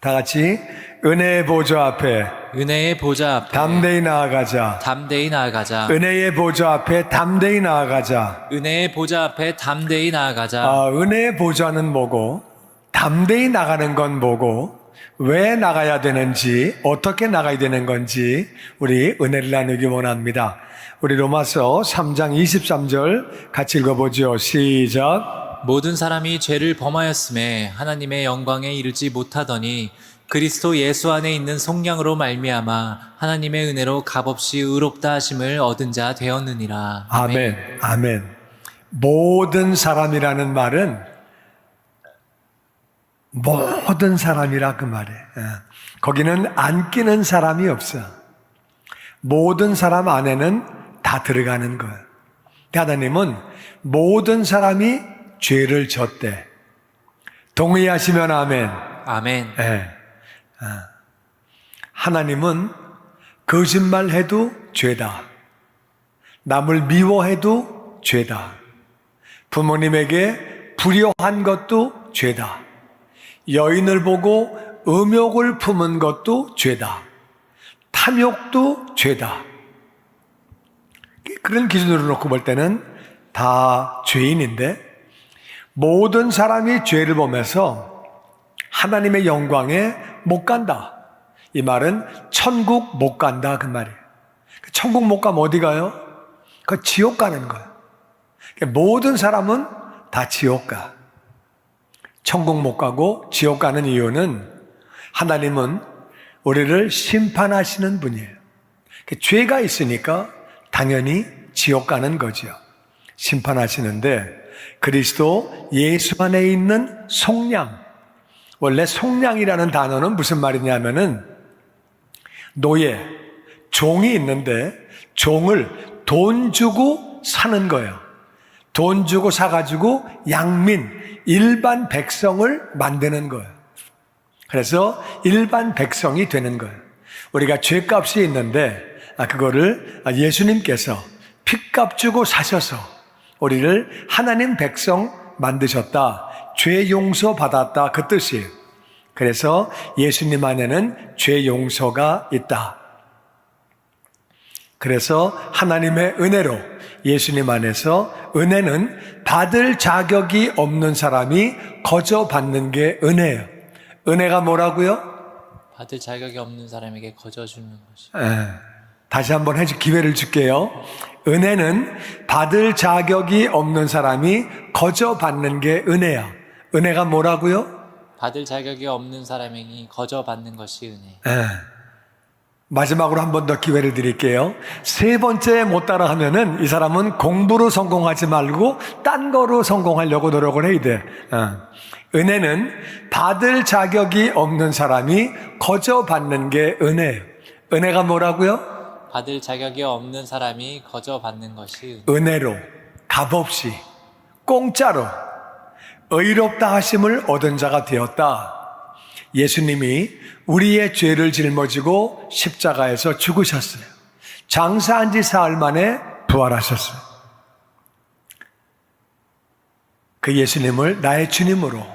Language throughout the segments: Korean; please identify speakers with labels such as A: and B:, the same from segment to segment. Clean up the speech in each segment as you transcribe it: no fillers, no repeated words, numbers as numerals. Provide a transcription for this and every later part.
A: 다 같이 은혜의 보좌 앞에
B: 은혜의 보좌 앞에
A: 담대히 나아가자.
B: 담대히 나아가자.
A: 은혜의 보좌 앞에 담대히 나아가자.
B: 은혜의 보좌 앞에 담대히 나아가자.
A: 은혜의 보좌는 뭐고, 담대히 나가는 건 뭐고, 왜 나가야 되는지, 어떻게 나가야 되는 건지 우리 은혜를 나누기 원합니다. 우리 로마서 3장 23절 같이 읽어보죠. 시작.
B: 모든 사람이 죄를 범하였음에 하나님의 영광에 이르지 못하더니 그리스도 예수 안에 있는 속량으로 말미암아 하나님의 은혜로 값없이 의롭다 하심을 얻은 자 되었느니라.
A: 아멘. 아멘. 모든 사람이라는 말은 모든 사람이라 그 말이에요. 거기는 안 끼는 사람이 없어. 모든 사람 안에는 다 들어가는 거예요. 하나님은 모든 사람이 죄를 졌대. 동의하시면 아멘.
B: 아멘.
A: 네. 하나님은 거짓말해도 죄다. 남을 미워해도 죄다. 부모님에게 불효한 것도 죄다. 여인을 보고 음욕을 품은 것도 죄다. 탐욕도 죄다. 그런 기준으로 놓고 볼 때는 다 죄인인데, 모든 사람이 죄를 범해서 하나님의 영광에 못 간다. 이 말은 천국 못 간다 그 말이에요. 천국 못 가면 어디 가요? 그 지옥 가는 거예요. 모든 사람은 다 지옥 가. 천국 못 가고 지옥 가는 이유는 하나님은 우리를 심판하시는 분이에요. 죄가 있으니까 당연히 지옥 가는 거죠. 심판하시는데, 그리스도 예수 안에 있는 속량, 원래 속량이라는 단어는 무슨 말이냐면은 노예, 종이 있는데 종을 돈 주고 사는 거예요. 돈 주고 사가지고 양민, 일반 백성을 만드는 거예요. 그래서 일반 백성이 되는 거예요. 우리가 죄값이 있는데 그거를 예수님께서 핏값 주고 사셔서 우리를 하나님 백성 만드셨다. 죄 용서 받았다. 그 뜻이에요. 그래서 예수님 안에는 죄 용서가 있다. 그래서 하나님의 은혜로 예수님 안에서, 은혜는 받을 자격이 없는 사람이 거저 받는 게 은혜예요. 은혜가 뭐라고요?
B: 받을 자격이 없는 사람에게 거저 주는 것이.
A: 다시 한번 기회를 줄게요. 은혜는 받을 자격이 없는 사람이 거저 받는 게 은혜야. 은혜가 뭐라고요?
B: 받을 자격이 없는 사람에게 거저 받는 것이 은혜.
A: 마지막으로 한 번 더 기회를 드릴게요. 세 번째 못 따라하면은 이 사람은 공부로 성공하지 말고 딴 거로 성공하려고 노력을 해야 돼. 은혜는 받을 자격이 없는 사람이 거저 받는 게 은혜예요. 은혜가 뭐라고요?
B: 받을 자격이 없는 사람이 거저 받는 것이 은혜.
A: 은혜로, 값없이, 공짜로 의롭다 하심을 얻은 자가 되었다. 예수님이 우리의 죄를 짊어지고 십자가에서 죽으셨어요. 장사한 지 사흘 만에 부활하셨어요. 그 예수님을 나의 주님으로,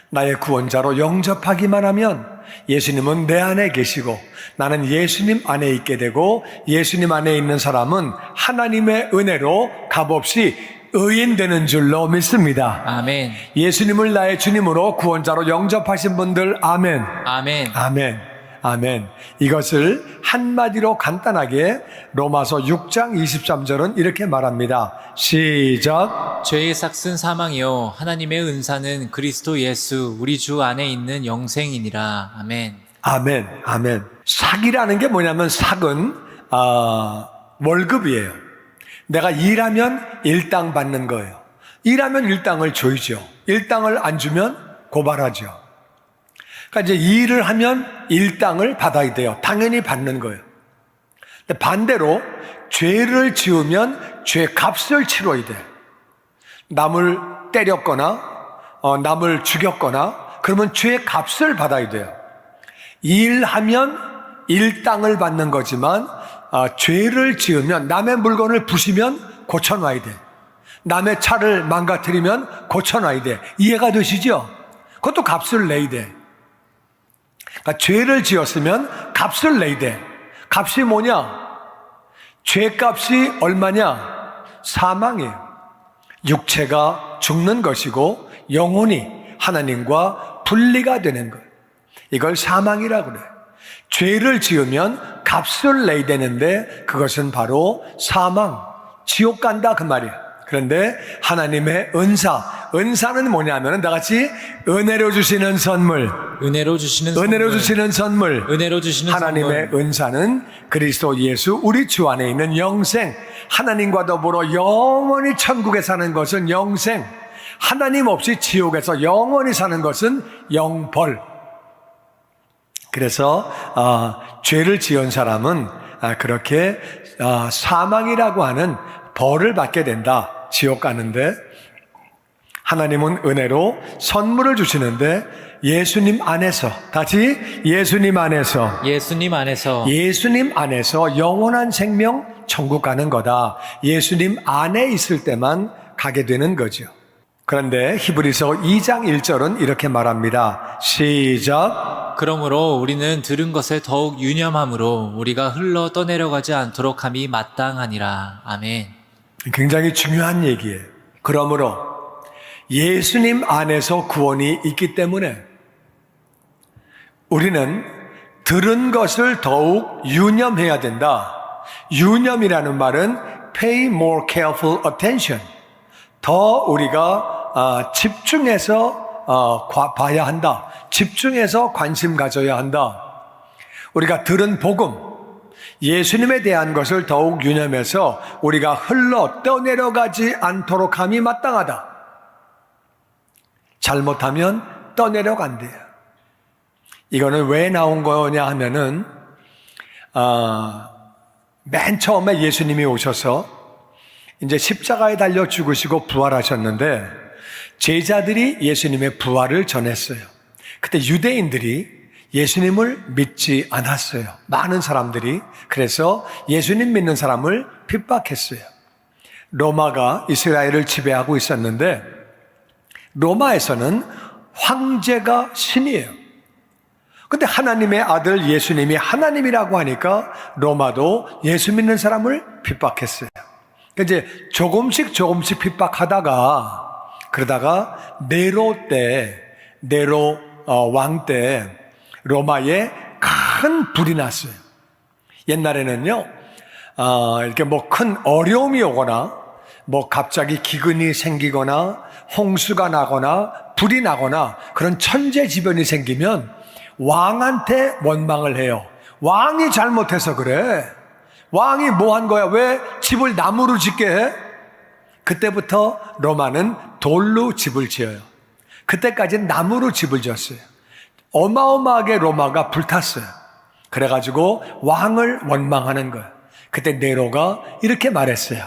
A: 나의 구원자로 영접하기만 하면 예수님은 내 안에 계시고 나는 예수님 안에 있게 되고, 예수님 안에 있는 사람은 하나님의 은혜로 값없이 의인 되는 줄로 믿습니다.
B: 아멘.
A: 예수님을 나의 주님으로 구원자로 영접하신 분들 아멘.
B: 아멘.
A: 아멘. 아멘. 이것을 한마디로 간단하게 로마서 6장 23절은 이렇게 말합니다. 시작.
B: 죄의 삭은 사망이요 하나님의 은사는 그리스도 예수 우리 주 안에 있는 영생이니라. 아멘.
A: 아멘. 아멘. 삭이라는 게 뭐냐면, 삭은 월급이에요. 내가 일하면 일당 받는 거예요. 일하면 일당을 줘야죠. 일당을 안 주면 고발하죠. 그러니까 이제 일을 하면 일당을 받아야 돼요. 당연히 받는 거예요. 근데 반대로 죄를 지으면 죄 값을 치러야 돼. 남을 때렸거나 남을 죽였거나 그러면 죄 값을 받아야 돼요. 일하면 일당을 받는 거지만 죄를 지으면, 남의 물건을 부시면 고쳐놔야 돼. 남의 차를 망가뜨리면 고쳐놔야 돼. 이해가 되시죠? 그것도 값을 내야 돼. 그러니까 죄를 지었으면 값을 내야 돼. 값이 뭐냐? 죄값이 얼마냐? 사망이에요. 육체가 죽는 것이고 영혼이 하나님과 분리가 되는 거예요. 이걸 사망이라고 그래요. 죄를 지으면 값을 내야 되는데 그것은 바로 사망, 지옥 간다 그 말이에요. 그런데 하나님의 은사는 뭐냐면 나같이 은혜로 주시는 선물,
B: 은혜로 주시는
A: 선물,
B: 은혜로 주시는
A: 하나님의
B: 선물.
A: 은사는 그리스도 예수 우리 주 안에 있는 영생, 하나님과 더불어 영원히 천국에 사는 것은 영생, 하나님 없이 지옥에서 영원히 사는 것은 영벌. 그래서 죄를 지은 사람은 그렇게 사망이라고 하는 벌을 받게 된다. 지옥 가는데 하나님은 은혜로 선물을 주시는데 예수님 안에서, 다시 예수님 안에서 영원한 생명 천국 가는 거다. 예수님 안에 있을 때만 가게 되는 거죠. 그런데 히브리서 2장 1절은 이렇게 말합니다. 시작.
B: 그러므로 우리는 들은 것에 더욱 유념함으로 우리가 흘러 떠내려가지 않도록 함이 마땅하니라. 아멘.
A: 굉장히 중요한 얘기예요. 그러므로 예수님 안에서 구원이 있기 때문에 우리는 들은 것을 더욱 유념해야 된다. 유념이라는 말은 pay more careful attention. 더 우리가 집중해서 봐야 한다. 집중해서 관심 가져야 한다. 우리가 들은 복음, 예수님에 대한 것을 더욱 유념해서 우리가 흘러 떠내려가지 않도록 함이 마땅하다. 잘못하면 떠내려간대요. 이거는 왜 나온 거냐 하면은 맨 처음에 예수님이 오셔서 이제 십자가에 달려 죽으시고 부활하셨는데 제자들이 예수님의 부활을 전했어요. 그때 유대인들이 예수님을 믿지 않았어요. 많은 사람들이. 그래서 예수님 믿는 사람을 핍박했어요. 로마가 이스라엘을 지배하고 있었는데 로마에서는 황제가 신이에요. 근데 하나님의 아들 예수님이 하나님이라고 하니까 로마도 예수 믿는 사람을 핍박했어요. 이제 조금씩 그러다가 네로 왕 때 로마에 큰 불이 났어요. 옛날에는요, 이렇게 뭐 큰 어려움이 오거나, 뭐 갑자기 기근이 생기거나, 홍수가 나거나, 불이 나거나, 그런 천재지변이 생기면 왕한테 원망을 해요. 왕이 잘못해서 그래. 왕이 뭐 한 거야? 왜 집을 나무로 짓게 해? 그때부터 로마는 돌로 집을 지어요. 그때까지는 나무로 집을 지었어요. 어마어마하게 로마가 불탔어요. 그래가지고 왕을 원망하는 거예요. 그때 네로가 이렇게 말했어요.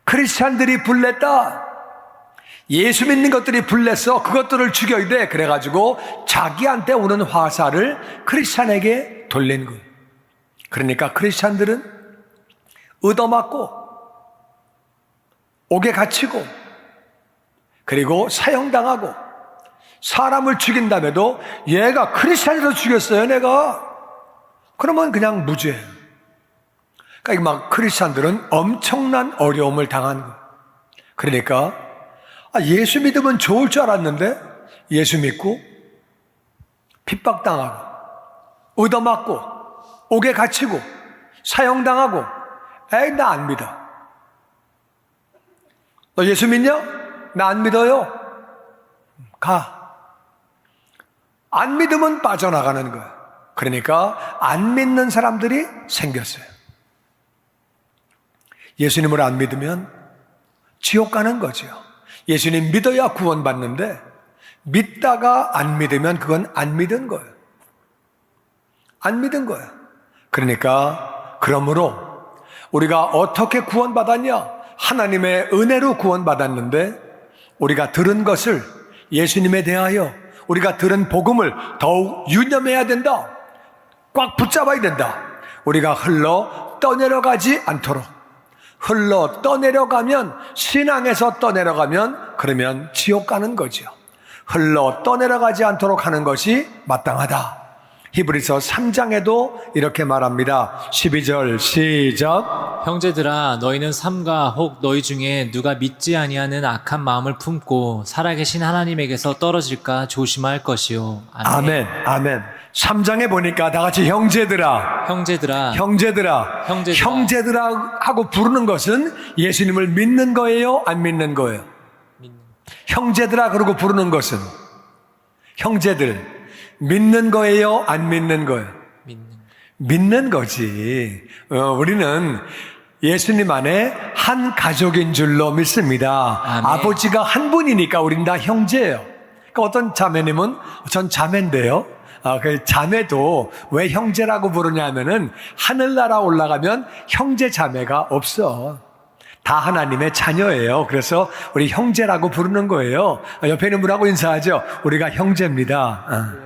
A: 크리스찬들이 불냈다. 예수 믿는 것들이 불냈어. 그것들을 죽여야 돼. 그래가지고 자기한테 오는 화살을 크리스찬에게 돌린 거예요. 그러니까 크리스찬들은 얻어맞고 옥에 갇히고 그리고 사형당하고 사람을 죽인 다음에도 얘가 크리스찬에서 죽였어요, 내가. 그러면 그냥 무죄예요. 그러니까 막 크리스찬들은 엄청난 어려움을 당한 거예요. 그러니까 예수 믿으면 좋을 줄 알았는데 예수 믿고 핍박당하고 얻어맞고 옥에 갇히고 사형당하고 에이 나 안 믿어. 너 예수 믿냐? 나 안 믿어요. 가. 안 믿으면 빠져나가는 거예요. 그러니까 안 믿는 사람들이 생겼어요. 예수님을 안 믿으면 지옥 가는 거죠. 예수님 믿어야 구원받는데 믿다가 안 믿으면 그건 안 믿은 거예요. 안 믿은 거예요. 그러니까 그러므로 우리가 어떻게 구원받았냐? 하나님의 은혜로 구원받았는데 우리가 들은 것을 예수님에 대하여 우리가 들은 복음을 더욱 유념해야 된다. 꽉 붙잡아야 된다. 우리가 흘러 떠내려가지 않도록. 흘러 떠내려가면, 신앙에서 떠내려가면 그러면 지옥 가는 거죠. 흘러 떠내려가지 않도록 하는 것이 마땅하다. 히브리서 3장에도 이렇게 말합니다. 12절 시작.
B: 형제들아 너희는 삼가 혹 너희 중에 누가 믿지 아니하는 악한 마음을 품고 살아계신 하나님에게서 떨어질까 조심할 것이요.
A: 아멘. 아멘. 3장에 보니까 다 같이 형제들아
B: 형제들아
A: 형제들아
B: 형제들아.
A: 형제들아 하고 부르는 것은 예수님을 믿는 거예요? 안 믿는 거예요? 형제들아 그러고 부르는 것은 형제들 믿는 거예요? 안 믿는 거예요? 믿는 거지. 우리는 예수님 안에 한 가족인 줄로 믿습니다.
B: 아멘.
A: 아버지가 한 분이니까 우린 다 형제예요. 그러니까 어떤 자매님은 전 자매인데요. 그 자매도 왜 형제라고 부르냐 하면은 하늘나라 올라가면 형제 자매가 없어. 다 하나님의 자녀예요. 그래서 우리 형제라고 부르는 거예요. 옆에 있는 분하고 인사하죠. 우리가 형제입니다.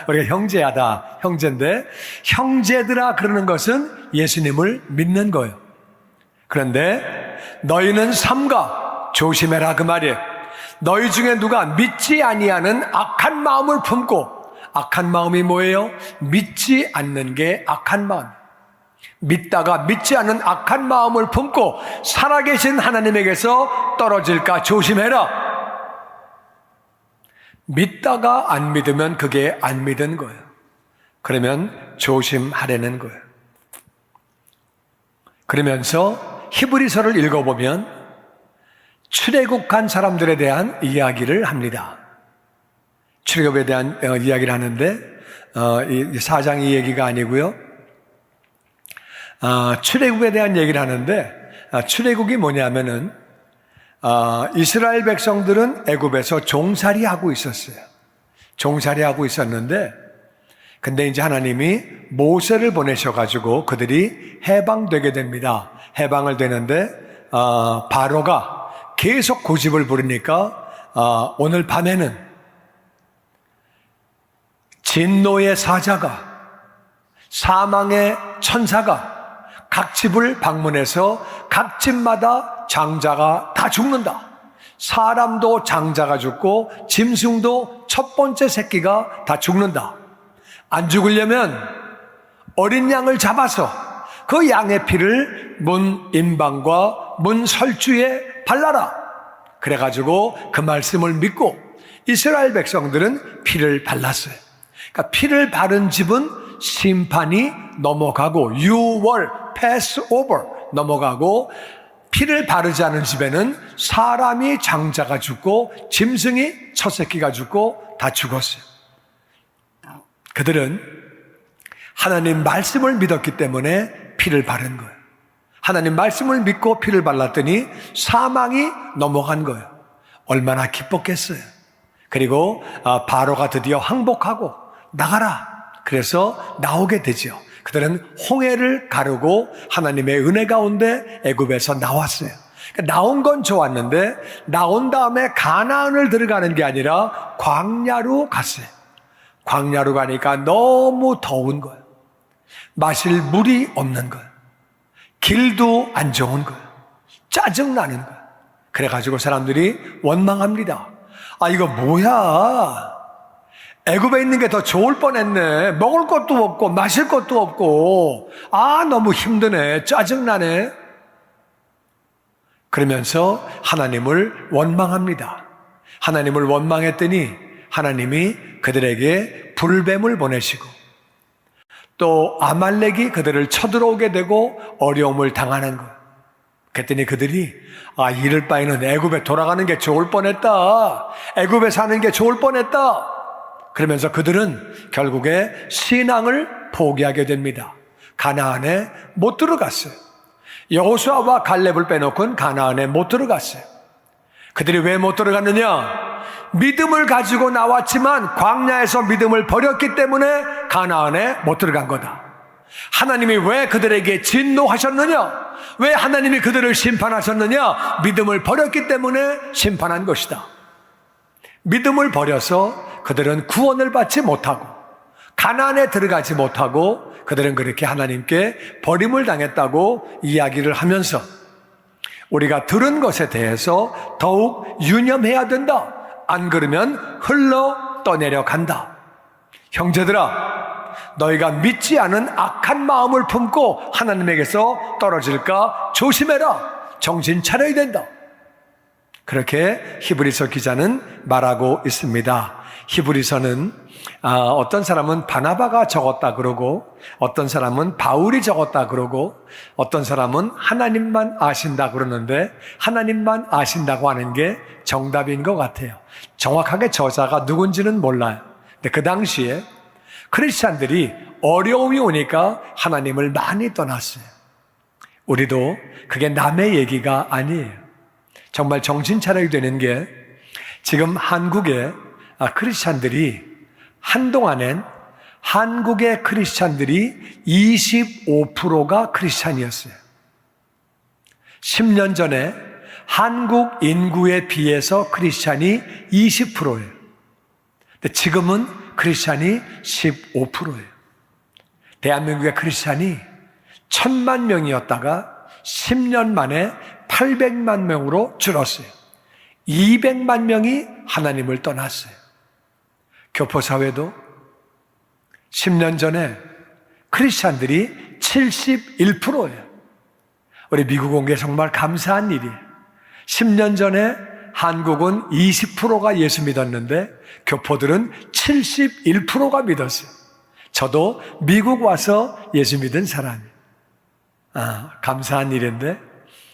A: 우리가 형제야다. 형제인데 형제들아 그러는 것은 예수님을 믿는 거예요. 그런데 너희는 삼가 조심해라 그 말이에요. 너희 중에 누가 믿지 아니하는 악한 마음을 품고, 악한 마음이 뭐예요? 믿지 않는 게 악한 마음. 믿다가 믿지 않는 악한 마음을 품고 살아계신 하나님에게서 떨어질까 조심해라. 믿다가 안 믿으면 그게 안 믿은 거예요. 그러면 조심하라는 거예요. 그러면서 히브리서를 읽어보면 출애굽한 사람들에 대한 이야기를 합니다. 출애굽에 대한 이야기를 하는데 이 4장 이 얘기가 아니고요. 출애굽에 대한 얘기를 하는데 출애굽이 뭐냐면은 이스라엘 백성들은 애굽에서 종살이하고 있었어요. 종살이하고 있었는데 근데 이제 하나님이 모세를 보내셔가지고 그들이 해방되게 됩니다. 해방을 되는데 바로가 계속 고집을 부리니까 오늘 밤에는 진노의 사자가, 사망의 천사가 각 집을 방문해서 각 집마다 장자가 다 죽는다. 사람도 장자가 죽고 짐승도 첫 번째 새끼가 다 죽는다. 안 죽으려면 어린 양을 잡아서 그 양의 피를 문 인방과 문 설주에 발라라. 그래가지고 그 말씀을 믿고 이스라엘 백성들은 피를 발랐어요. 그러니까 피를 바른 집은 심판이 넘어가고 유월 패스 오버 넘어가고, 피를 바르지 않은 집에는 사람이 장자가 죽고 짐승이 첫 새끼가 죽고 다 죽었어요. 그들은 하나님 말씀을 믿었기 때문에 피를 바른 거예요. 하나님 말씀을 믿고 피를 발랐더니 사망이 넘어간 거예요. 얼마나 기뻤겠어요. 그리고 바로가 드디어 항복하고 나가라. 그래서 나오게 되죠. 그들은 홍해를 가르고 하나님의 은혜 가운데 애굽에서 나왔어요. 그러니까 나온 건 좋았는데 나온 다음에 가나안을 들어가는 게 아니라 광야로 갔어요. 광야로 가니까 너무 더운 거예요. 마실 물이 없는 거예요. 길도 안 좋은 거예요. 짜증나는 거예요. 그래가지고 사람들이 원망합니다. 이거 뭐야? 애굽에 있는 게 더 좋을 뻔했네. 먹을 것도 없고 마실 것도 없고 너무 힘드네. 짜증나네. 그러면서 하나님을 원망합니다. 하나님을 원망했더니 하나님이 그들에게 불뱀을 보내시고 또 아말렉이 그들을 쳐들어오게 되고 어려움을 당하는 것. 그랬더니 그들이 이럴 바에는 애굽에 돌아가는 게 좋을 뻔했다. 애굽에 사는 게 좋을 뻔했다. 그러면서 그들은 결국에 신앙을 포기하게 됩니다. 가나안에 못 들어갔어요. 여호수아와 갈렙을 빼놓고는 가나안에 못 들어갔어요. 그들이 왜 못 들어갔느냐? 믿음을 가지고 나왔지만 광야에서 믿음을 버렸기 때문에 가나안에 못 들어간 거다. 하나님이 왜 그들에게 진노하셨느냐? 왜 하나님이 그들을 심판하셨느냐? 믿음을 버렸기 때문에 심판한 것이다. 믿음을 버려서 그들은 구원을 받지 못하고 가나안에 들어가지 못하고 그들은 그렇게 하나님께 버림을 당했다고 이야기를 하면서 우리가 들은 것에 대해서 더욱 유념해야 된다. 안 그러면 흘러 떠내려 간다. 형제들아, 너희가 믿지 않은 악한 마음을 품고 하나님에게서 떨어질까 조심해라. 정신 차려야 된다. 그렇게 히브리서 기자는 말하고 있습니다. 히브리서는 어떤 사람은 바나바가 적었다 그러고, 어떤 사람은 바울이 적었다 그러고, 어떤 사람은 하나님만 아신다 그러는데, 하나님만 아신다고 하는 게 정답인 것 같아요. 정확하게 저자가 누군지는 몰라요. 근데 그 당시에 크리스찬들이 어려움이 오니까 하나님을 많이 떠났어요. 우리도 그게 남의 얘기가 아니에요. 정말 정신 차려야 되는 게, 지금 한국의 크리스찬들이 한동안엔 한국의 크리스찬들이 25%가 크리스찬이었어요. 10년 전에 한국 인구에 비해서 크리스찬이 20%예요. 근데 지금은 크리스찬이 15%예요. 대한민국의 크리스찬이 1,000만 명이었다가 10년 만에 800만 명으로 줄었어요. 200만 명이 하나님을 떠났어요. 교포사회도 10년 전에 크리스찬들이 71%예요. 우리 미국 온 게 정말 감사한 일이에요. 10년 전에 한국은 20%가 예수 믿었는데 교포들은 71%가 믿었어요. 저도 미국 와서 예수 믿은 사람이에요. 감사한 일인데,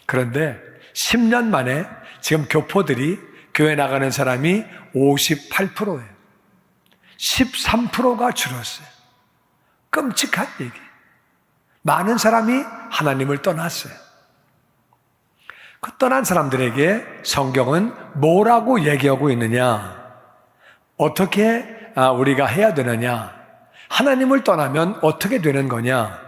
A: 그런데 10년 만에 지금 교포들이 교회 나가는 사람이 58%예요. 13%가 줄었어요. 끔찍한 얘기. 많은 사람이 하나님을 떠났어요. 그 떠난 사람들에게 성경은 뭐라고 얘기하고 있느냐? 어떻게 우리가 해야 되느냐? 하나님을 떠나면 어떻게 되는 거냐?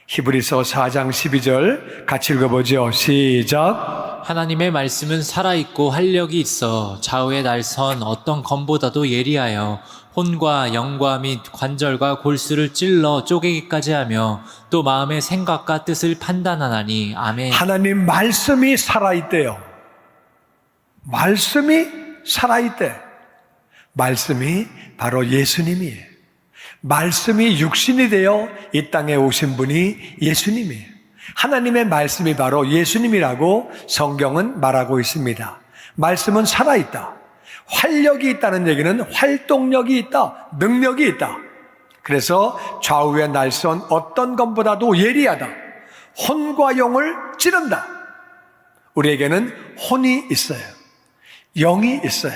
A: 히브리서 4장 12절 같이 읽어보죠. 시작.
B: 하나님의 말씀은 살아있고 활력이 있어 좌우에 날선 어떤 검보다도 예리하여 혼과 영과 및 관절과 골수를 찔러 쪼개기까지 하며 또 마음의 생각과 뜻을 판단하나니. 아멘.
A: 하나님 말씀이 살아있대요. 말씀이 살아있대. 말씀이 바로 예수님이에요. 말씀이 육신이 되어 이 땅에 오신 분이 예수님이에요. 하나님의 말씀이 바로 예수님이라고 성경은 말하고 있습니다. 말씀은 살아있다. 활력이 있다는 얘기는 활동력이 있다. 능력이 있다. 그래서 좌우에 날선 어떤 것보다도 예리하다. 혼과 영을 찌른다. 우리에게는 혼이 있어요. 영이 있어요.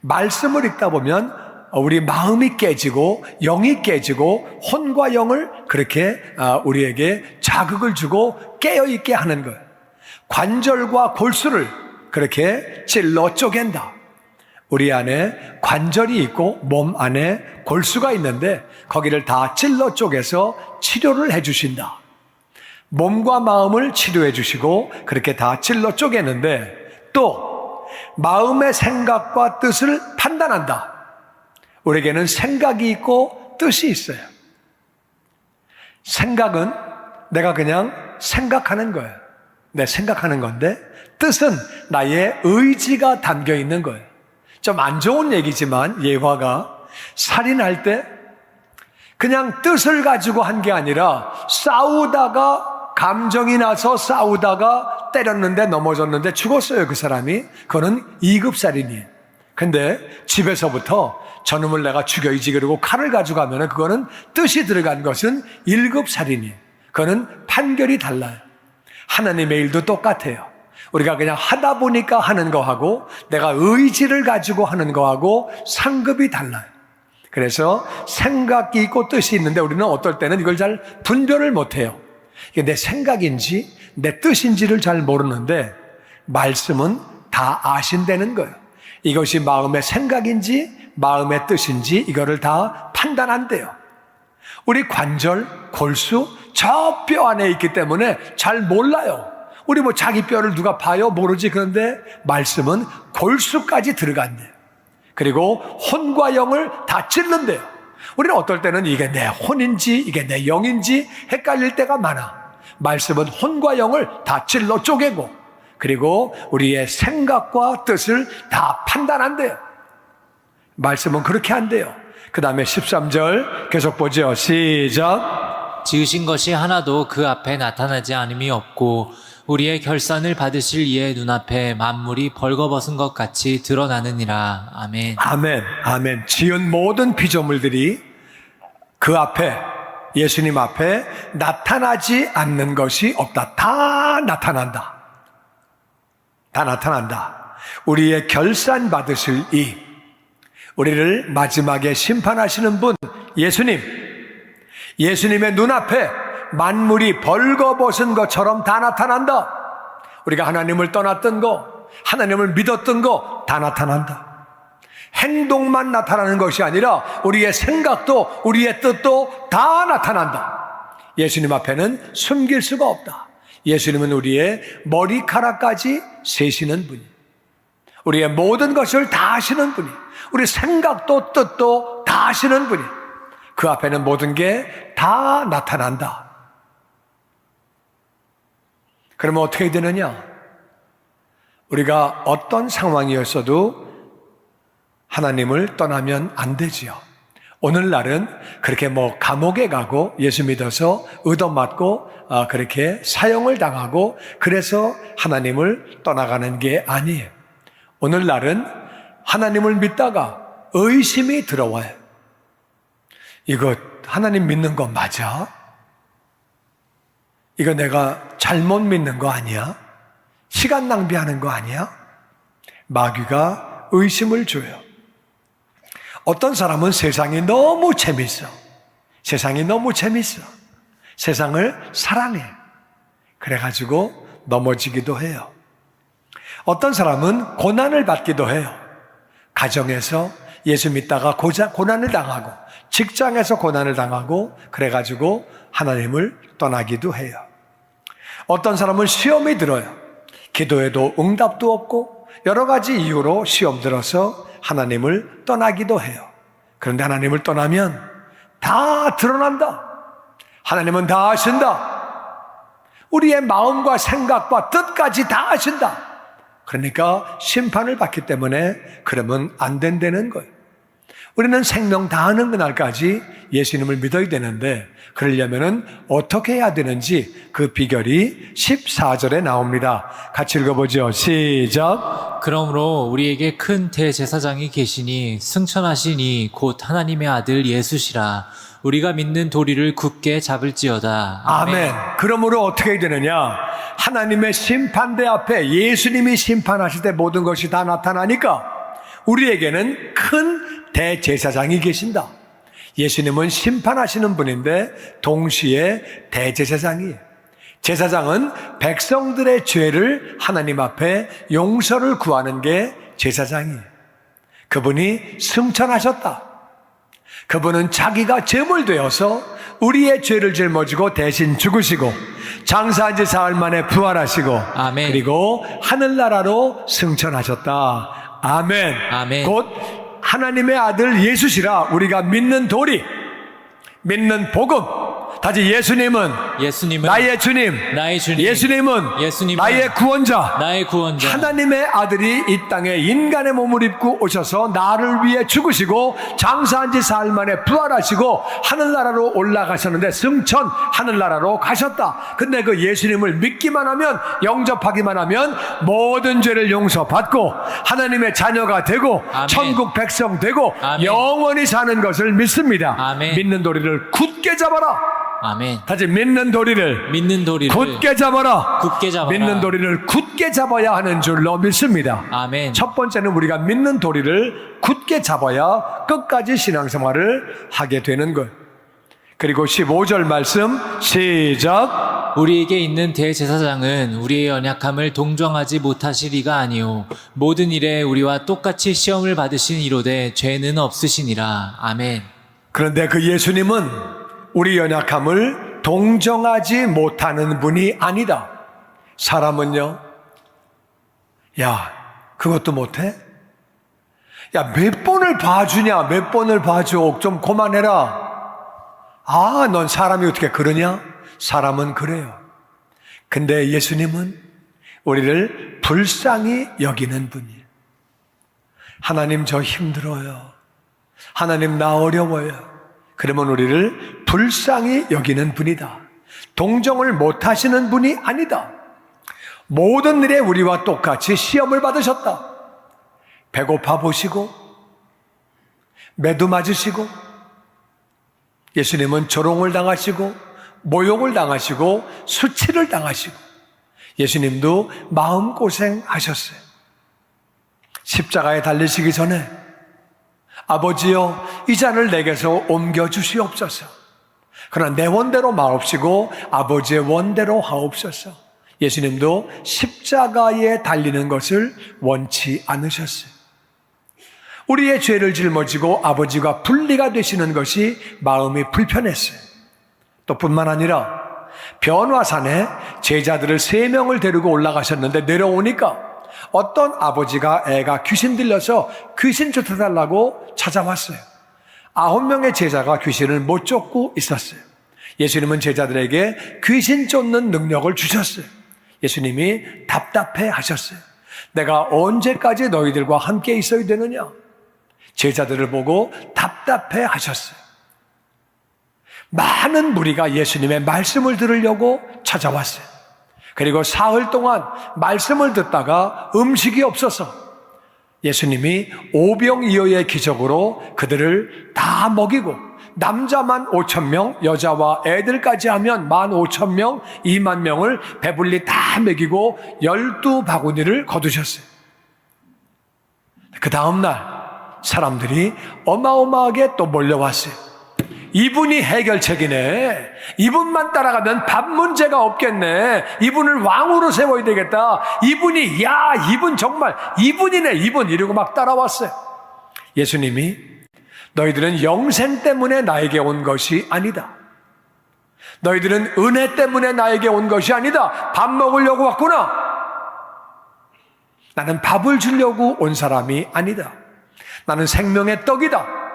A: 말씀을 읽다 보면 우리 마음이 깨지고 영이 깨지고 혼과 영을 그렇게 우리에게 자극을 주고 깨어있게 하는 거예요. 관절과 골수를 그렇게 찔러 쪼갠다. 우리 안에 관절이 있고 몸 안에 골수가 있는데 거기를 다 찔러 쪼개서 치료를 해주신다. 몸과 마음을 치료해 주시고 그렇게 다 찔러 쪼개는데 또 마음의 생각과 뜻을 판단한다. 우리에게는 생각이 있고 뜻이 있어요. 생각은 내가 그냥 생각하는 거예요. 내 생각하는 건데 뜻은 나의 의지가 담겨 있는 거예요. 좀 안 좋은 얘기지만 예화가 살인할 때 그냥 뜻을 가지고 한 게 아니라 싸우다가 감정이 나서 싸우다가 때렸는데 넘어졌는데 죽었어요. 그 사람이. 그거는 2급 살인이에요. 근데 집에서부터 저놈을 내가 죽여야지 그러고 칼을 가져가면 그거는 뜻이 들어간 것은 1급 살인이에요. 그거는 판결이 달라요. 하나님의 일도 똑같아요. 우리가 그냥 하다 보니까 하는 거하고 내가 의지를 가지고 하는 거하고 상급이 달라요. 그래서 생각이 있고 뜻이 있는데 우리는 어떨 때는 이걸 잘 분별을 못해요. 이게 내 생각인지 내 뜻인지를 잘 모르는데 말씀은 다 아신다는 거예요. 이것이 마음의 생각인지 마음의 뜻인지 이거를 다 판단한대요. 우리 관절, 골수 저 뼈 안에 있기 때문에 잘 몰라요. 우리 뭐 자기 뼈를 누가 봐요? 모르지. 그런데 말씀은 골수까지 들어간대요. 그리고 혼과 영을 다 찔른대요. 우리는 어떨 때는 이게 내 혼인지 이게 내 영인지 헷갈릴 때가 많아. 말씀은 혼과 영을 다 찔러 쪼개고 그리고 우리의 생각과 뜻을 다 판단한대요. 말씀은 그렇게 한대요. 그 다음에 13절 계속 보죠. 시작.
B: 지으신 것이 하나도 그 앞에 나타나지 않음이 없고 우리의 결산을 받으실 이의 눈앞에 만물이 벌거벗은 것 같이 드러나느니라. 아멘.
A: 아멘, 아멘. 지은 모든 피조물들이 그 앞에, 예수님 앞에 나타나지 않는 것이 없다. 다 나타난다. 다 나타난다. 우리의 결산 받으실 이, 우리를 마지막에 심판하시는 분, 예수님. 예수님의 눈앞에 만물이 벌거벗은 것처럼 다 나타난다. 우리가 하나님을 떠났던 거, 하나님을 믿었던 거 다 나타난다. 행동만 나타나는 것이 아니라 우리의 생각도 우리의 뜻도 다 나타난다. 예수님 앞에는 숨길 수가 없다. 예수님은 우리의 머리카락까지 세시는 분이, 우리의 모든 것을 다 아시는 분이, 우리 생각도 뜻도 다 아시는 분이, 그 앞에는 모든 게 다 나타난다. 그러면 어떻게 되느냐? 우리가 어떤 상황이었어도 하나님을 떠나면 안 되지요. 오늘날은 그렇게 감옥에 가고 예수 믿어서 얻어맞고 그렇게 사형을 당하고 그래서 하나님을 떠나가는 게 아니에요. 오늘날은 하나님을 믿다가 의심이 들어와요. 이거 하나님 믿는 거 맞아? 이거 내가 잘못 믿는 거 아니야? 시간 낭비하는 거 아니야? 마귀가 의심을 줘요. 어떤 사람은 세상이 너무 재밌어. 세상이 너무 재밌어. 세상을 사랑해. 그래가지고 넘어지기도 해요. 어떤 사람은 고난을 받기도 해요. 가정에서 예수 믿다가 고난을 당하고, 직장에서 고난을 당하고, 그래가지고 하나님을 떠나기도 해요. 어떤 사람은 시험이 들어요. 기도해도 응답도 없고 여러 가지 이유로 시험 들어서 하나님을 떠나기도 해요. 그런데 하나님을 떠나면 다 드러난다. 하나님은 다 아신다. 우리의 마음과 생각과 뜻까지 다 아신다. 그러니까 심판을 받기 때문에 그러면 안 된다는 거예요. 우리는 생명 다하는 그날까지 예수님을 믿어야 되는데 그러려면 어떻게 해야 되는지 그 비결이 14절에 나옵니다. 같이 읽어보죠. 시작.
B: 그러므로 우리에게 큰 대제사장이 계시니 승천하시니 곧 하나님의 아들 예수시라. 우리가 믿는 도리를 굳게 잡을지어다.
A: 아멘. 그러므로 어떻게 해야 되느냐? 하나님의 심판대 앞에 예수님이 심판하실 때 모든 것이 다 나타나니까 우리에게는 큰 대제사장이 계신다. 예수님은 심판하시는 분인데 동시에 대제사장이에요. 제사장은 백성들의 죄를 하나님 앞에 용서를 구하는 게 제사장이에요. 그분이 승천하셨다. 그분은 자기가 제물 되어서 우리의 죄를 짊어지고 대신 죽으시고 장사한 지 사흘 만에 부활하시고
B: 아멘.
A: 그리고 하늘나라로 승천하셨다. 아멘.
B: 아멘.
A: 곧 하나님의 아들 예수시라. 우리가 믿는 도리, 믿는 복음. 다시 예수님은 나의 주님,
B: 나의 주님.
A: 예수님은 나의 구원자,
B: 나의 구원자.
A: 하나님의 아들이 이 땅에 인간의 몸을 입고 오셔서 나를 위해 죽으시고 장사한 지 사흘 만에 부활하시고 하늘나라로 올라가셨는데 승천 하늘나라로 가셨다. 근데 그 예수님을 믿기만 하면, 영접하기만 하면 모든 죄를 용서받고 하나님의 자녀가 되고
B: 아멘.
A: 천국 백성 되고
B: 아멘.
A: 영원히 사는 것을 믿습니다.
B: 아멘.
A: 믿는 도리를 굳게 잡아라.
B: 아멘.
A: 다시 믿는 도리를 굳게 잡아라.
B: 굳게 잡아라.
A: 믿는 도리를 굳게 잡아야 하는 줄로 믿습니다.
B: 아멘.
A: 첫 번째는 우리가 믿는 도리를 굳게 잡아야 끝까지 신앙생활을 하게 되는 것. 그리고 15절 말씀 시작.
B: 우리에게 있는 대제사장은 우리의 연약함을 동정하지 못하시리가 아니요 모든 일에 우리와 똑같이 시험을 받으신 이로되 죄는 없으시니라. 아멘.
A: 그런데 그 예수님은 우리 연약함을 동정하지 못하는 분이 아니다. 사람은요, 야, 그것도 못해? 야, 몇 번을 봐주냐? 몇 번을 봐줘? 좀 그만해라. 아, 넌 사람이 어떻게 그러냐? 사람은 그래요. 근데 예수님은 우리를 불쌍히 여기는 분이에요. 하나님, 저 힘들어요. 하나님 나 어려워요. 그러면 우리를 불쌍히 여기는 분이다. 동정을 못하시는 분이 아니다. 모든 일에 우리와 똑같이 시험을 받으셨다. 배고파 보시고 매도 맞으시고 예수님은 조롱을 당하시고 모욕을 당하시고 수치를 당하시고 예수님도 마음고생하셨어요. 십자가에 달리시기 전에 아버지여 이 잔을 내게서 옮겨주시옵소서. 그러나 내 원대로 마옵시고 아버지의 원대로 하옵소서. 예수님도 십자가에 달리는 것을 원치 않으셨어요. 우리의 죄를 짊어지고 아버지가 분리가 되시는 것이 마음이 불편했어요. 또 뿐만 아니라 변화산에 제자들을 3명을 데리고 올라가셨는데 내려오니까 어떤 아버지가 애가 귀신 들려서 귀신 쫓아달라고 찾아왔어요. 9명의 제자가 귀신을 못 쫓고 있었어요. 예수님은 제자들에게 귀신 쫓는 능력을 주셨어요. 예수님이 답답해 하셨어요. 내가 언제까지 너희들과 함께 있어야 되느냐? 제자들을 보고 답답해 하셨어요. 많은 무리가 예수님의 말씀을 들으려고 찾아왔어요. 그리고 사흘 동안 말씀을 듣다가 음식이 없어서 예수님이 오병이어의 기적으로 그들을 다 먹이고 남자만 5,000명, 여자와 애들까지 하면 15,000명, 2만 명을 배불리 다 먹이고 12바구니를 거두셨어요. 그 다음날 사람들이 어마어마하게 또 몰려왔어요. 이분이 해결책이네. 이분만 따라가면 밥 문제가 없겠네. 이분을 왕으로 세워야 되겠다. 이분이 이분 정말 이분이네 이분 이러고 막 따라왔어요. 예수님이 너희들은 영생 때문에 나에게 온 것이 아니다. 너희들은 은혜 때문에 나에게 온 것이 아니다. 밥 먹으려고 왔구나. 나는 밥을 주려고 온 사람이 아니다. 나는 생명의 떡이다.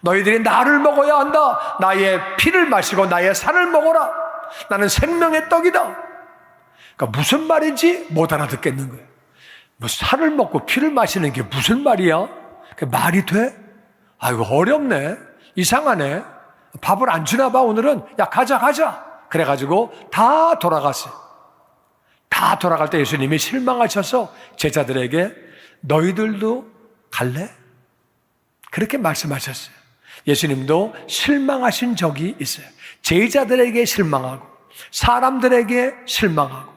A: 너희들이 나를 먹어야 한다. 나의 피를 마시고 나의 살을 먹어라. 나는 생명의 떡이다. 그러니까 무슨 말인지 못 알아듣겠는 거예요. 뭐 살을 먹고 피를 마시는 게 무슨 말이야? 그게 말이 돼? 아이고 어렵네. 이상하네. 밥을 안 주나 봐 오늘은. 야 가자. 그래가지고 다 돌아갔어요. 다 돌아갈 때 예수님이 실망하셔서 제자들에게 너희들도 갈래? 그렇게 말씀하셨어요. 예수님도 실망하신 적이 있어요. 제자들에게 실망하고 사람들에게 실망하고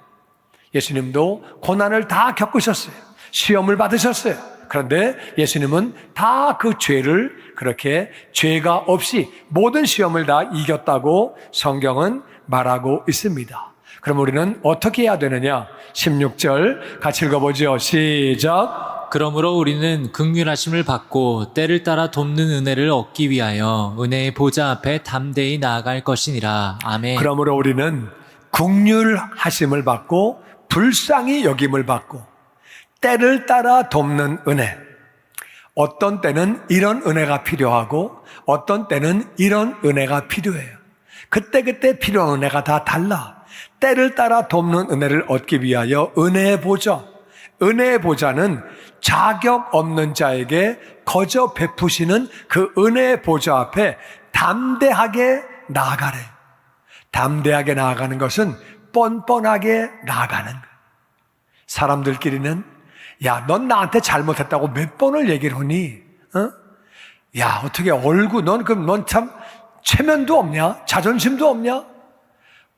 A: 예수님도 고난을 다 겪으셨어요. 시험을 받으셨어요. 그런데 예수님은 다 그 죄를 그렇게 죄가 없이 모든 시험을 다 이겼다고 성경은 말하고 있습니다. 그럼 우리는 어떻게 해야 되느냐? 16절 같이 읽어보죠. 시작.
B: 그러므로 우리는 긍휼하심을 받고 때를 따라 돕는 은혜를 얻기 위하여 은혜의 보좌 앞에 담대히 나아갈 것이니라. 아멘.
A: 그러므로 우리는 긍휼하심을 받고 불쌍히 여김을 받고 때를 따라 돕는 은혜. 어떤 때는 이런 은혜가 필요하고 어떤 때는 이런 은혜가 필요해요. 그때그때 필요한 은혜가 다 달라. 때를 따라 돕는 은혜를 얻기 위하여 은혜의 보좌. 은혜의 보좌는 자격 없는 자에게 거저 베푸시는 그 은혜의 보좌 앞에 담대하게 나아가래. 담대하게 나아가는 것은 뻔뻔하게 나아가는 거예요. 사람들끼리는 야, 넌 나한테 잘못했다고 몇 번을 얘기를 하니? 야, 어떻게 얼굴 넌 참 체면도 없냐? 자존심도 없냐?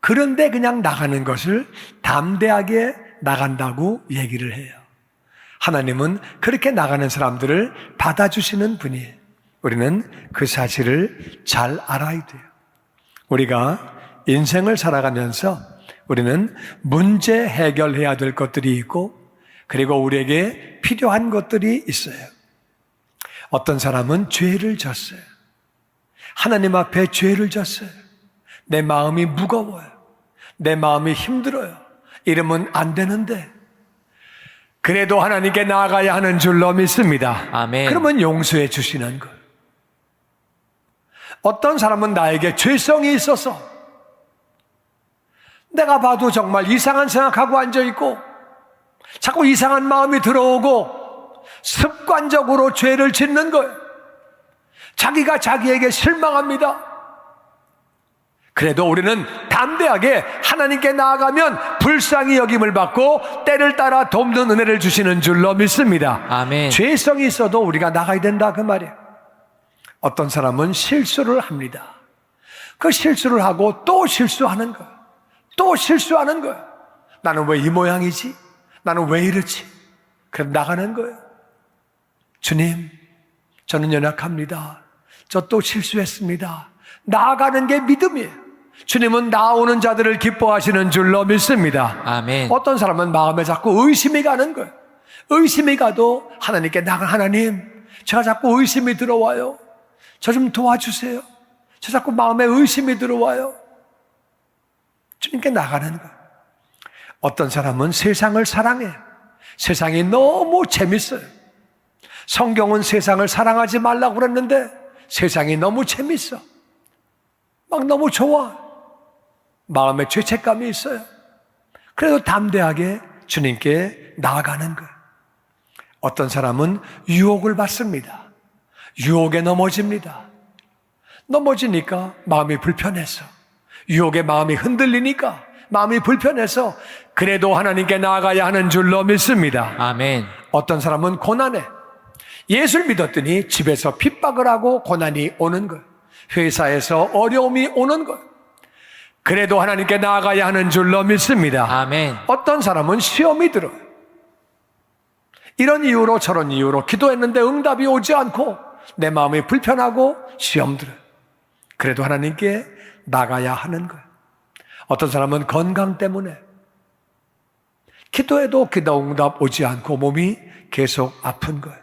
A: 그런데 그냥 나가는 것을 담대하게 나간다고 얘기를 해요. 하나님은 그렇게 나가는 사람들을 받아주시는 분이에요. 우리는 그 사실을 잘 알아야 돼요. 우리가 인생을 살아가면서 우리는 문제 해결해야 될 것들이 있고 그리고 우리에게 필요한 것들이 있어요. 어떤 사람은 죄를 졌어요. 하나님 앞에 죄를 졌어요. 내 마음이 무거워요. 내 마음이 힘들어요. 이러면 안 되는데 그래도 하나님께 나아가야 하는 줄로 믿습니다.
B: 아멘.
A: 그러면 용서해 주시는 것. 어떤 사람은 나에게 죄성이 있어서 내가 봐도 정말 이상한 생각하고 앉아있고 자꾸 이상한 마음이 들어오고 습관적으로 죄를 짓는 거예요. 자기가 자기에게 실망합니다. 그래도 우리는 담대하게 하나님께 나아가면 불쌍히 여김을 받고 때를 따라 돕는 은혜를 주시는 줄로 믿습니다.
B: 아멘.
A: 죄성이 있어도 우리가 나가야 된다 그 말이에요. 어떤 사람은 실수를 합니다. 그 실수를 하고 또 실수하는 거예요. 또 실수하는 거예요. 나는 왜 이 모양이지? 나는 왜 이러지? 그럼 나가는 거예요. 주님, 저는 연약합니다. 저 또 실수했습니다. 나아가는 게 믿음이에요. 주님은 나오는 자들을 기뻐하시는 줄로 믿습니다.
B: 아멘.
A: 어떤 사람은 마음에 자꾸 의심이 가는 거예요. 의심이 가도 하나님께 나가, 하나님, 제가 자꾸 의심이 들어와요. 저 좀 도와주세요. 저 자꾸 마음에 의심이 들어와요. 주님께 나가는 거예요. 어떤 사람은 세상을 사랑해요. 세상이 너무 재밌어요. 성경은 세상을 사랑하지 말라고 그랬는데 세상이 너무 재밌어. 막 너무 좋아. 마음에 죄책감이 있어요. 그래도 담대하게 주님께 나아가는 거예요. 어떤 사람은 유혹을 받습니다. 유혹에 넘어집니다. 넘어지니까 마음이 불편해서, 유혹에 마음이 흔들리니까 마음이 불편해서 그래도 하나님께 나아가야 하는 줄로 믿습니다.
B: 아멘.
A: 어떤 사람은 고난에, 예수를 믿었더니 집에서 핍박을 하고 고난이 오는 거예요. 회사에서 어려움이 오는 거예요. 그래도 하나님께 나아가야 하는 줄로 믿습니다.
B: 아멘.
A: 어떤 사람은 시험이 들어요. 이런 이유로 저런 이유로 기도했는데 응답이 오지 않고 내 마음이 불편하고 시험 들어요. 그래도 하나님께 나가야 하는 거예요. 어떤 사람은 건강 때문에 기도해도 기도 응답 오지 않고 몸이 계속 아픈 거예요.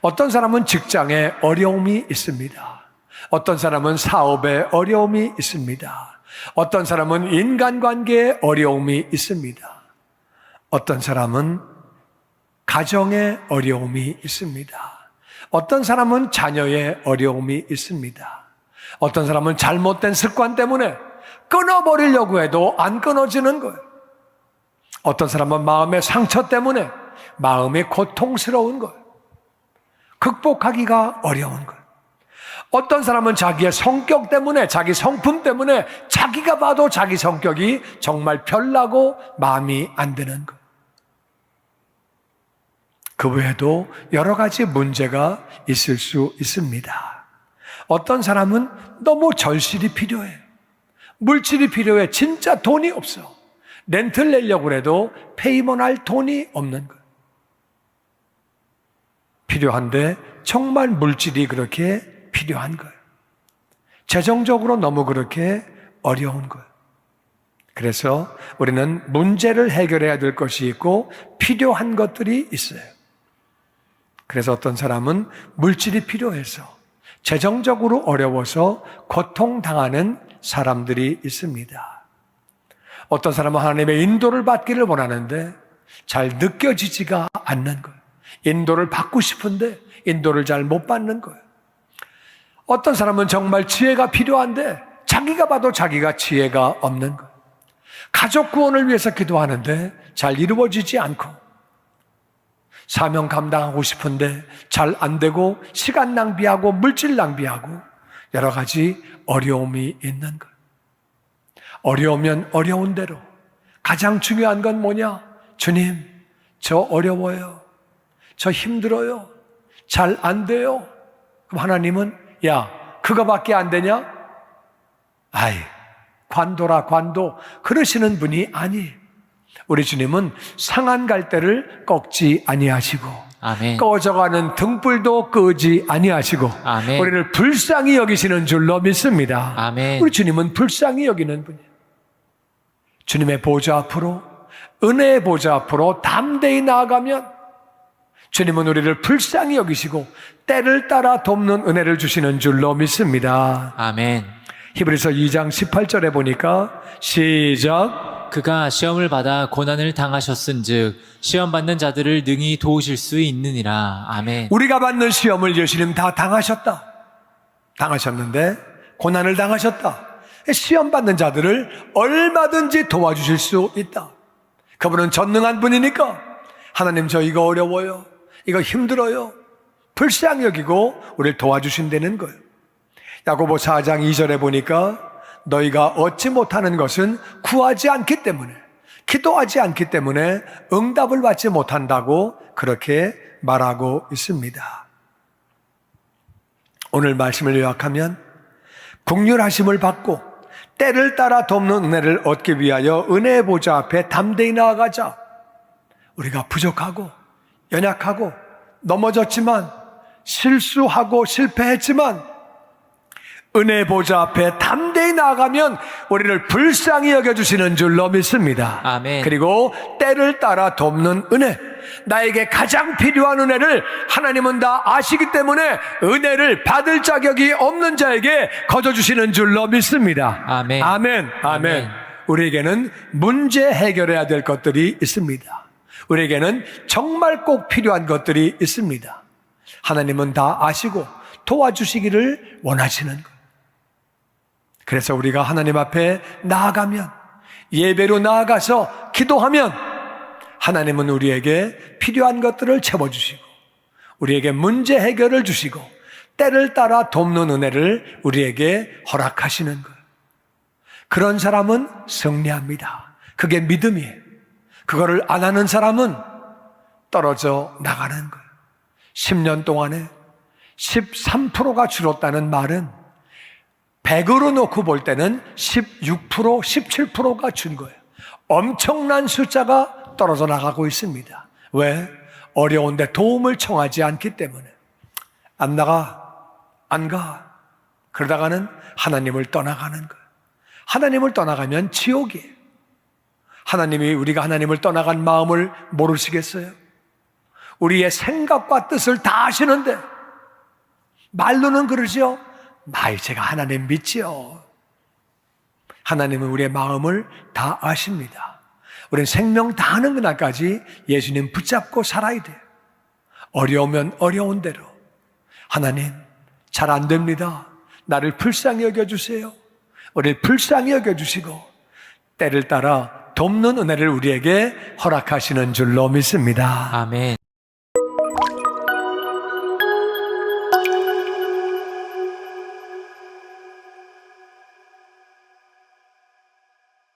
A: 어떤 사람은 직장에 어려움이 있습니다. 어떤 사람은 사업에 어려움이 있습니다. 어떤 사람은 인간관계에 어려움이 있습니다. 어떤 사람은 가정에 어려움이 있습니다. 어떤 사람은 자녀의 어려움이 있습니다. 어떤 사람은 잘못된 습관 때문에 끊어버리려고 해도 안 끊어지는 거예요. 어떤 사람은 마음의 상처 때문에 마음이 고통스러운 거예요. 극복하기가 어려운 거예요. 어떤 사람은 자기의 성격 때문에, 자기 성품 때문에 자기가 봐도 자기 성격이 정말 별나고 마음이 안 드는 거예요. 그 외에도 여러 가지 문제가 있을 수 있습니다. 어떤 사람은 너무 절실히 필요해. 물질이 필요해. 진짜 돈이 없어. 렌트를 내려고 해도 페이먼할 돈이 없는 거예요. 필요한데 정말 물질이 그렇게 필요한 거예요. 재정적으로 너무 그렇게 어려운 거예요. 그래서 우리는 문제를 해결해야 될 것이 있고 필요한 것들이 있어요. 그래서 어떤 사람은 물질이 필요해서 재정적으로 어려워서 고통당하는 사람들이 있습니다. 어떤 사람은 하나님의 인도를 받기를 원하는데 잘 느껴지지가 않는 거예요. 인도를 받고 싶은데 인도를 잘 못 받는 거예요. 어떤 사람은 정말 지혜가 필요한데 자기가 봐도 자기가 지혜가 없는 거예요. 가족 구원을 위해서 기도하는데 잘 이루어지지 않고 사명 감당하고 싶은데 잘 안 되고 시간 낭비하고 물질 낭비하고 여러 가지 어려움이 있는 거예요. 어려우면 어려운 대로 가장 중요한 건 뭐냐? 주님, 저 어려워요. 저 힘들어요. 잘 안 돼요. 그럼 하나님은 야, 그거밖에 안 되냐? 아이, 관도라 관도 그러시는 분이 아니에요. 우리 주님은 상한 갈대를 꺾지 아니하시고
B: 아멘.
A: 꺼져가는 등불도 끄지 아니하시고
B: 아멘.
A: 우리를 불쌍히 여기시는 줄로 믿습니다.
B: 아멘.
A: 우리 주님은 불쌍히 여기는 분이에요. 주님의 보좌 앞으로, 은혜의 보좌 앞으로 담대히 나아가면 주님은 우리를 불쌍히 여기시고 때를 따라 돕는 은혜를 주시는 줄로 믿습니다.
B: 아멘.
A: 히브리서 2장 18절에 보니까 시작.
B: 그가 시험을 받아 고난을 당하셨은즉 시험 받는 자들을 능히 도우실 수 있느니라. 아멘.
A: 우리가 받는 시험을 예수님 다 당하셨다. 당하셨는데 고난을 당하셨다. 시험 받는 자들을 얼마든지 도와주실 수 있다. 그분은 전능한 분이니까 하나님 저 이거 어려워요. 이거 힘들어요. 불쌍히 여기고 우리를 도와주신다는 거예요. 야고보 4장 2절에 보니까 너희가 얻지 못하는 것은 구하지 않기 때문에, 기도하지 않기 때문에 응답을 받지 못한다고 그렇게 말하고 있습니다. 오늘 말씀을 요약하면 긍휼하심을 받고 때를 따라 돕는 은혜를 얻기 위하여 은혜의 보좌 앞에 담대히 나아가자. 우리가 부족하고 연약하고 넘어졌지만 실수하고 실패했지만 은혜의 보좌 앞에 담대히 나아가면 우리를 불쌍히 여겨주시는 줄로 믿습니다.
B: 아멘.
A: 그리고 때를 따라 돕는 은혜, 나에게 가장 필요한 은혜를 하나님은 다 아시기 때문에 은혜를 받을 자격이 없는 자에게 거둬주시는 줄로 믿습니다.
B: 아멘.
A: 아멘. 아멘.
B: 아멘.
A: 우리에게는 문제 해결해야 될 것들이 있습니다. 우리에게는 정말 꼭 필요한 것들이 있습니다. 하나님은 다 아시고 도와주시기를 원하시는 것. 그래서 우리가 하나님 앞에 나아가면, 예배로 나아가서 기도하면 하나님은 우리에게 필요한 것들을 채워주시고 우리에게 문제 해결을 주시고 때를 따라 돕는 은혜를 우리에게 허락하시는 거예요. 그런 사람은 승리합니다. 그게 믿음이에요. 그거를 안 하는 사람은 떨어져 나가는 거예요. 10년 동안에 13%가 줄었다는 말은 100으로 놓고 볼 때는 16%, 17%가 준 거예요. 엄청난 숫자가 떨어져 나가고 있습니다. 왜? 어려운데 도움을 청하지 않기 때문에. 안 나가, 안 가. 그러다가는 하나님을 떠나가는 거예요. 하나님을 떠나가면 지옥이에요. 하나님이 우리가 하나님을 떠나간 마음을 모르시겠어요? 우리의 생각과 뜻을 다 아시는데 말로는 그러죠. 제가 하나님 믿지요. 하나님은 우리의 마음을 다 아십니다. 우리는 생명 다하는 그날까지 예수님 붙잡고 살아야 돼요. 어려우면 어려운 대로 하나님 잘 안 됩니다. 나를 불쌍히 여겨주세요. 우리를 불쌍히 여겨주시고 때를 따라 돕는 은혜를 우리에게 허락하시는 줄로 믿습니다.
B: 아멘.